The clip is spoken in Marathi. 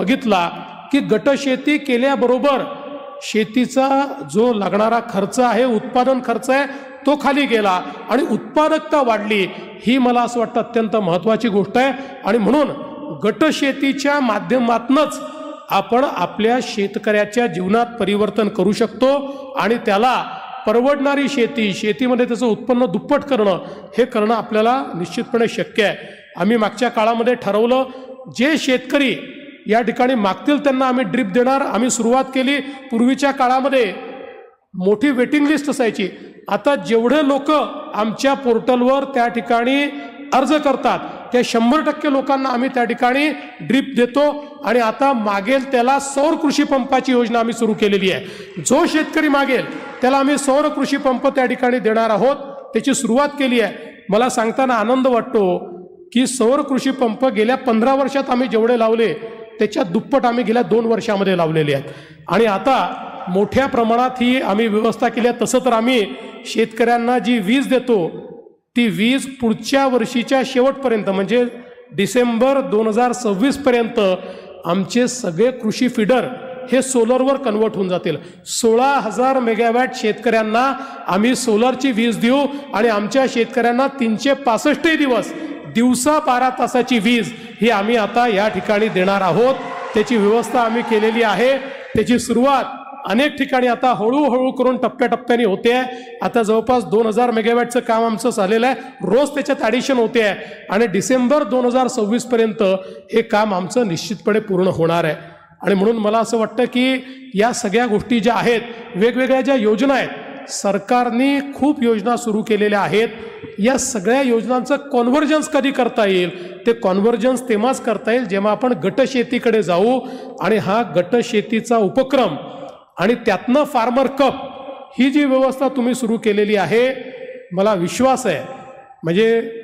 बघितला की गटशेती केल्याबरोबर शेतीचा जो लागणारा खर्च आहे, उत्पादन खर्च आहे, तो खाली गेला आणि उत्पादकता वाढली. ही मला असं वाटतं अत्यंत महत्त्वाची गोष्ट आहे. आणि म्हणून गटशेतीच्या माध्यमातूनच आपण आपल्या शेतकऱ्याच्या जीवनात परिवर्तन करू शकतो आणि त्याला परवडणारी शेतीमध्ये त्याचं उत्पन्न दुप्पट करणं, हे करणं आपल्याला निश्चितपणे शक्य आहे. आम्ही मागच्या काळामध्ये ठरवलं, जे शेतकरी या ठिकाणी मागतील त्यांना आम्ही ड्रिप देणार. आम्ही सुरुवात केली. पूर्वीच्या काळामध्ये मोठी वेटिंग लिस्ट असायची. आता जेवढे लोक आमच्या पोर्टलवर त्या ठिकाणी अर्ज करतात त्या 100% लोकांना आम्ही त्या ठिकाणी ड्रिप देतो. आणि आता मागेल त्याला सौर कृषी पंपाची योजना आम्ही सुरू केलेली आहे. जो शेतकरी मागेल त्याला आम्ही सौर कृषी पंप त्या ठिकाणी देणार आहोत. त्याची सुरुवात केली आहे. मला सांगताना आनंद वाटतो की सौर कृषी पंप गेल्या 15 वर्षात आम्ही जेवढे लावले त्याच्या दुप्पट आम्ही गेल्या 2 वर्षामध्ये लावलेले आहेत. आणि आता मोठ्या प्रमाणात ही आम्ही व्यवस्था केली आहे. तसं तर आम्ही शेतकऱ्यांना जी वीज देतो ती वीज पुढच्या वर्षीच्या शेवटपर्यंत म्हणजे डिसेंबर 2026 पर्यंत आमचे सगळे कृषी फीडर हे सोलरवर कन्वर्ट होऊन जातील. 16,000 मेगावॅट शेतकऱ्यांना आम्ही सोलरची वीज देऊ आणि आमच्या शेतकऱ्यांना 365 दिवस दिवसा 12 तासाची वीज ही आम्ही आता या ठिकाणी देणार आहोत. त्याची व्यवस्था आम्ही केलेली आहे. त्याची सुरुवात अनेक ठिकाणी आता हळूहळू करून टप्प्याटप्प्याने होते आहे. आता जवळपास 2000 मेगावॅटचं काम आमचं झालेलं आहे. रोज त्याच्यात ॲडिशन होते आहे आणि डिसेंबर 2026 पर्यंत हे काम आमचं निश्चितपणे पूर्ण होणार आहे. आणि म्हणून मला असं वाटतं की या सगळ्या गोष्टी ज्या आहेत, वेगवेगळ्या ज्या योजना आहेत, सरकारने खूप योजना सुरू केलेल्या आहेत. या सगळ्या योजनांचं कॉन्व्हर्जन्स कधी करता येईल, ते कॉन्व्हर्जन्स तेव्हाच करता येईल जेव्हा आपण गटशेतीकडे जाऊ. आणि हा गटशेतीचा उपक्रम आणि त्यातनं फार्मर कप ही जी व्यवस्था तुम्ही सुरू केलेली आहे, मला विश्वास आहे म्हणजे